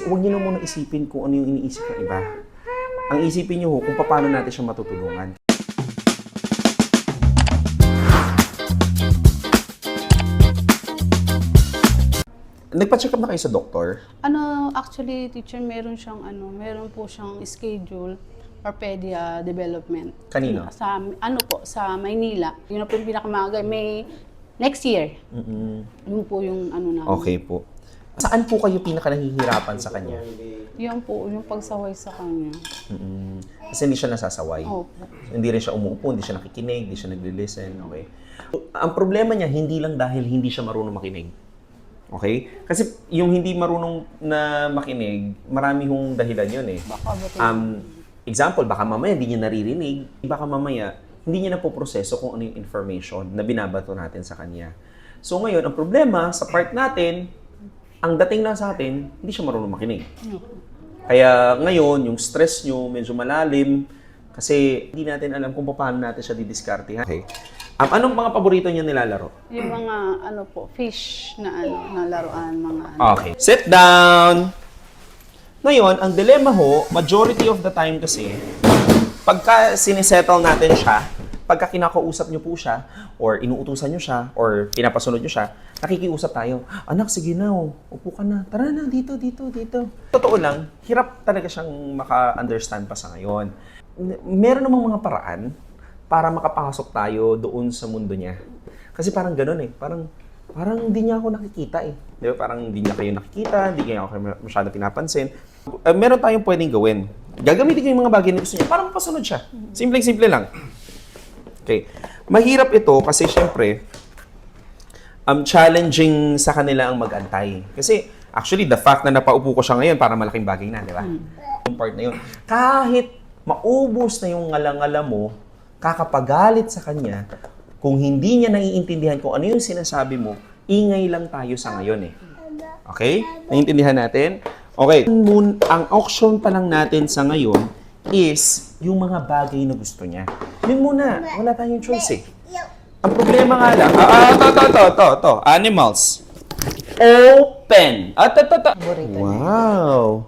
huwag niyo na muna isipin kung ano yung iniisip ng iba. Ang isipin niyo kung paano natin siya matutulungan. Nagpa-check up na kayo sa doktor? Actually, teacher, meron po siyang schedule for pedia development. Kanino? Sa Maynila. Yun na po yung pinakamaaga. May next year. Yun po yung namin. Okay po. Saan po kayo pinaka nahihirapan sa kanya? Yun po, yung pagsaway sa kanya. Kasi hindi siya nasasaway. Opo. Hindi rin siya umuupo, hindi siya nakikinig, hindi siya nagli-listen. Okay? Ang problema niya, hindi lang dahil hindi siya marunong makinig. Okay? Kasi yung hindi marunong na makinig, marami hong dahilan yun eh. Baka ba Example, baka mamaya hindi niya naririnig, baka mamaya hindi niya napoproseso kung ano yung information na binabato natin sa kanya. So ngayon, ang problema sa part natin, ang dating lang sa atin, hindi siya marunong makinig. Kaya ngayon, yung stress nyo medyo malalim kasi hindi natin alam kung paano natin siya didiskartehan. Okay. Anong mga paborito niya nilalaro? yung mga fish na laruan, Okay. Sit down! Ngayon, ang dilemma ho, majority of the time kasi, pagka sinisettle natin siya, pagka kinakausap niyo po siya, or inuutusan niyo siya, or pinapasunod niyo siya, nakikiusap tayo, anak, sige na, upo ka na, tara na, dito. Totoo lang, hirap talaga siyang maka-understand pa sa ngayon. Meron namang mga paraan para makapasok tayo doon sa mundo niya. Kasi parang gano'n eh, parang hindi niya ako nakikita eh. Di ba? Parang hindi niya kayo nakikita, hindi niya ako masyado pinapansin. Meron tayong pwedeng gawin. Gagamitin ko yung mga bagay na gusto niya para mapasunod siya. Simpleng-simple lang. Okay. Mahirap ito kasi syempre, challenging sa kanila ang mag-antay. Kasi actually, the fact na napaupo ko siya ngayon, para malaking bagay na, di ba? Yung part na yun. Kahit maubos na yung ngala-ngala mo, kakapagalit sa kanya, kung hindi niya naiintindihan kung ano yung sinasabi mo, ingay lang tayo sa ngayon eh. Okay? Naiintindihan natin? Okay. Ang option pa lang natin sa ngayon is yung mga bagay na gusto niya. Yun muna. Wala tayong choice eh. Ang problema nga lang, to. Animals. Open. Wow.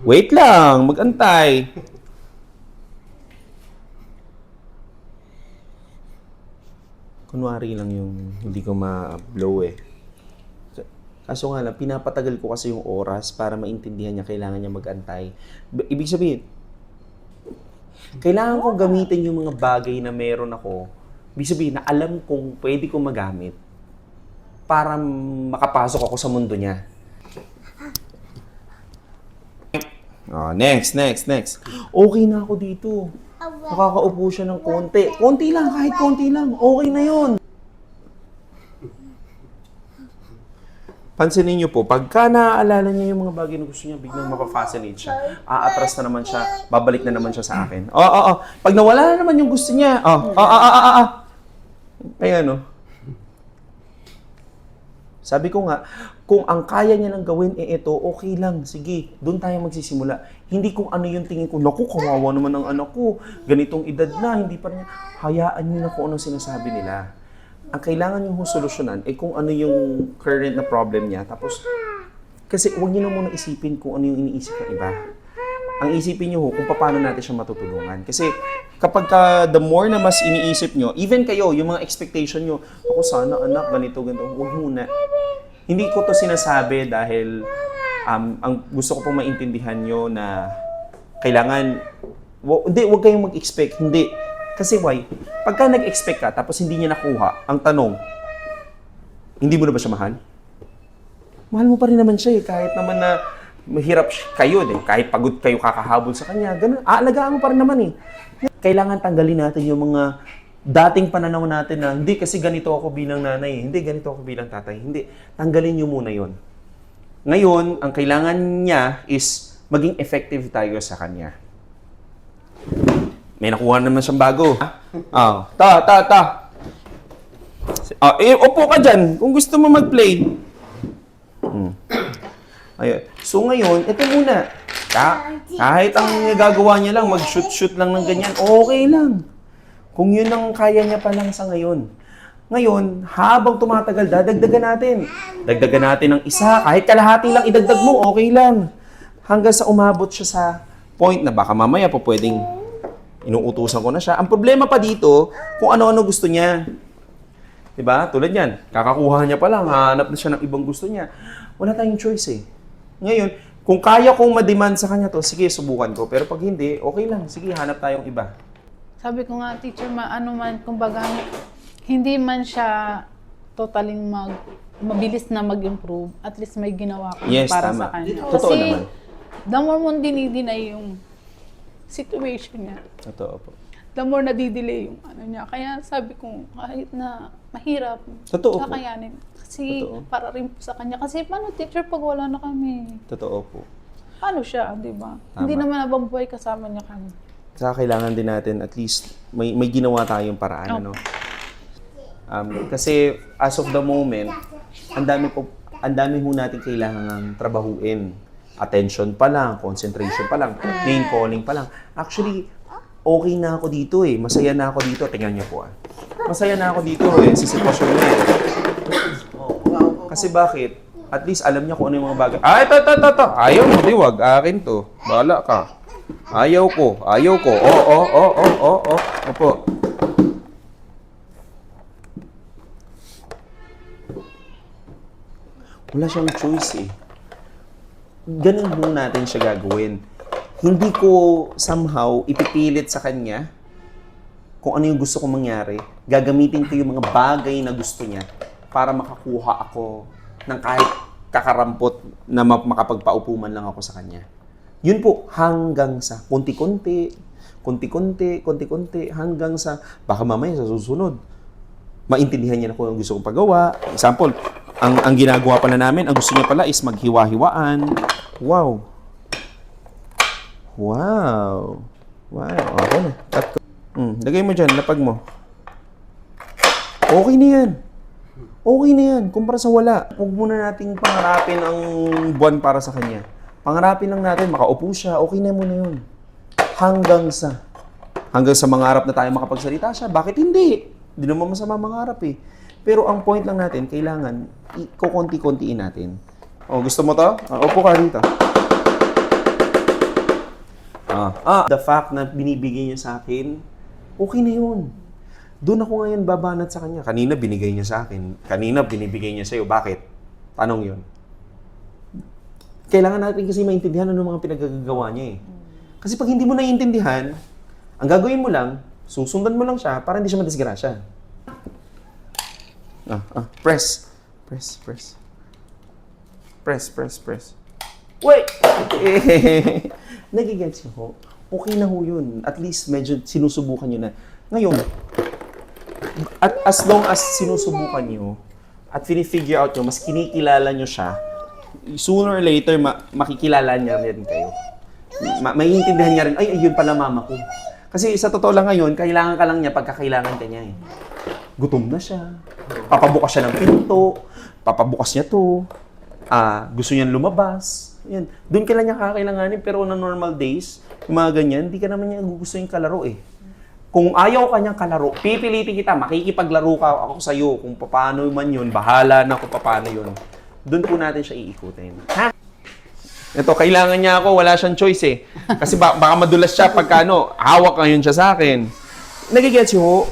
Wait lang, mag-antay. Kunwari lang yung hindi ko ma-blow eh. Kaso nga lang, pinapatagal ko kasi yung oras para maintindihan niya kailangan niya mag-antay. Ibig sabihin, kailangan kong gamitin yung mga bagay na meron ako. Ibig sabihin na alam kong pwede kong magamit para makapasok ako sa mundo niya. Next. Okay na ako dito. Nakakaupo siya ng konti. Konti lang, kahit konti lang. Okay na yun. Pansinin niyo po, pagka naaalala niya yung mga bagay na gusto niya, biglang mapafascinate siya. Aatras na naman siya, babalik na naman siya sa akin. Pag nawala na naman yung gusto niya, Ayan, Sabi ko nga, kung ang kaya niya nang gawin ito, okay lang. Sige, doon tayo magsisimula. Hindi kung ano yung tingin ko, naku, kawawa naman ang anak ko. Ganitong edad na, hindi pa rin. Hayaan niyo na kung anong sinasabi nila. Ang kailangan yung solusyonan ay kung ano yung current na problem niya. Tapos, kasi huwag niyo na muna isipin kung ano yung iniisip ng iba. Ang isipin niyo kung paano natin siya matutulungan. Kasi kapag the more na mas iniisip niyo, even kayo, yung mga expectation niyo, ako sana anak, ganito, huwag muna. Hindi ko to sinasabi dahil ang gusto ko pong maintindihan niyo na kailangan, huwag kayong mag-expect, hindi. Kasi why? Pagka nag-expect ka, tapos hindi niya nakuha, ang tanong, hindi mo na ba siya mahal? Mahal mo pa rin naman siya eh, kahit naman na mahirap kayo, kahit pagod kayo kakahabol sa kanya, ganun, aalagaan mo pa rin naman eh. Kailangan tanggalin natin yung mga dating pananaw natin na, hindi kasi ganito ako bilang nanay, hindi ganito ako bilang tatay, hindi. Tanggalin niyo muna yon. Ngayon, ang kailangan niya is maging effective tayo sa kanya. May nakuha naman siyang bago. Upo ka dyan kung gusto mo mag-play. Ayun. So ngayon, ito muna. Kahit ang gagawa niya lang, mag-shoot-shoot lang ng ganyan, okay lang. Kung yun ang kaya niya pa lang sa ngayon. Ngayon, habang tumatagal, dadagdagan natin. Dagdagan natin ng isa, kahit kalahati lang idagdag mo, okay lang. Hanggang sa umabot siya sa point na baka mamaya po pwedeng inuutusan ko na siya. Ang problema pa dito, kung ano-ano gusto niya. Diba? Tulad yan, kakakuha niya pa lang, hanap na siya ng ibang gusto niya. Wala tayong choice eh. Ngayon, kung kaya kong ma-demand sa kanya to, sige, subukan ko. Pero pag hindi, okay lang. Sige, hanap tayong iba. Sabi ko nga, teacher, ano man, kumbaga, hindi man siya totaling mabilis na mag-improve. At least may ginawa ka Yes, para tama. sa kanya. Totoo Kasi, naman. the more mo dinideny yung situation niya, Totoo po. the more nadidelay yung ano niya. Kaya sabi ko, kahit na mahirap, Totoo po. kakayanin. Kasi Totoo. para rin po sa kanya. Kasi paano, teacher, pag wala na kami? Totoo po. Paano siya, di ba? Tama. Hindi naman nababuhay kasama niya kami. Saka kailangan din natin at least may ginawa tayong paraan, ano? Kasi as of the moment, ang dami ho natin kailangan trabahuin. Attention pa lang, concentration pa lang, name calling pa lang. Actually, okay na ako dito eh. Masaya na ako dito. Tingnan niyo po ah. Masaya na ako dito eh, sa sitwasyon niya eh. Kasi bakit? At least alam niya kung ano yung mga bagay. Ito. Ayaw mo, di wag. Akin to. Bahala ka. Ayaw ko. Oo. Opo. Wala siyang choice eh. Ganun ho natin siya gagawin. Hindi ko somehow ipipilit sa kanya kung ano yung gusto kong mangyari. Gagamitin ko yung mga bagay na gusto niya para makakuha ako ng kahit kakarampot na makapagpaupo man lang ako sa kanya. Yun po, hanggang sa konti-konti, hanggang sa baka mamaya sa susunod, maintindihan niya na kung ano gusto kong pagawa. Example, ang ginagawa pala namin, ang gusto niya pala is maghiwa-hiwaan. Wow. Okay na. Cut ko. Lagay mo dyan, lapag mo. Okay na yan. Kumpara sa wala. Huwag muna nating pangarapin ang buwan para sa kanya. Pangarapin lang natin, makaupo siya, okay na muna yun. Hanggang sa mangarap na tayo makapagsalita siya, bakit hindi? Hindi naman masama mangarap eh. Pero ang point lang natin, kailangan kukonti-kontiin natin. Gusto mo to? Upo ka dito. The fact na binibigay niya sa akin, okay na yun. Doon ako ngayon babanat sa kanya. Kanina binigay niya sa akin. Kanina binibigay niya sa'yo. Bakit? Tanong yun. Kailangan natin kasi maintindihan ano mga pinagagawa niya eh. Kasi pag hindi mo naiintindihan, ang gagawin mo lang, susundan mo lang siya para hindi siya madisgrasya. Press. Wait! Nagigets niyo ho. Okay na ho yun. At least medyo sinusubukan niyo na. Ngayon, at as long as sinusubukan niyo at fini-figure out niyo, mas kinikilala niyo siya, sooner or later, makikilala niya rin kayo. Maiintindihan niya rin, ay, yun pala mama ko. Kasi sa totoo lang ngayon, kailangan ka lang niya pagkakailangan ka niya eh. Gutom na siya. Papabukas siya ng pinto. Papabukas niya to. Gusto niyan lumabas. Yan. Doon ka lang niya kakailanganin. Pero na normal days, yung mga ganyan, hindi ka naman niya gusto yung kalaro eh. Kung ayaw ka niyang kalaro, pipilitin kita, makikipaglaro ka ako sa'yo. Kung paano man yun, bahala na kung paano yun. Doon po natin siya iikutin. Ha? Ito, kailangan niya ako, wala siyang choice eh. Kasi baka madulas siya pagka hawak ngayon siya sa akin. Nagigets ho,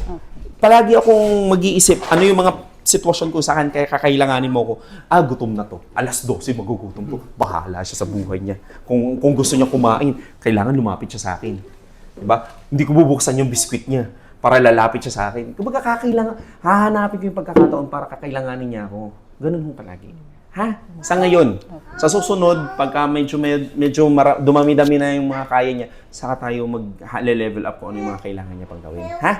palagi akong mag-iisip, ano yung mga sitwasyon ko sa akin, kaya kakailanganin mo ko, gutom na to. 12:00 magugutom to. Bahala siya sa buhay niya. Kung gusto niya kumain, kailangan lumapit siya sa akin. Diba? Hindi ko bubuksan yung biskwit niya para lalapit siya sa akin. Kumbaga hahanapin ko yung pagkakataon para kakailanganin niya ako. Ganun ho palagi. Ha? Sa ngayon, sa susunod, pagka medyo dumami-dami na yung mga kaya niya, saka tayo mag-level up kung ano yung mga kailangan niya pang gawin. Ha?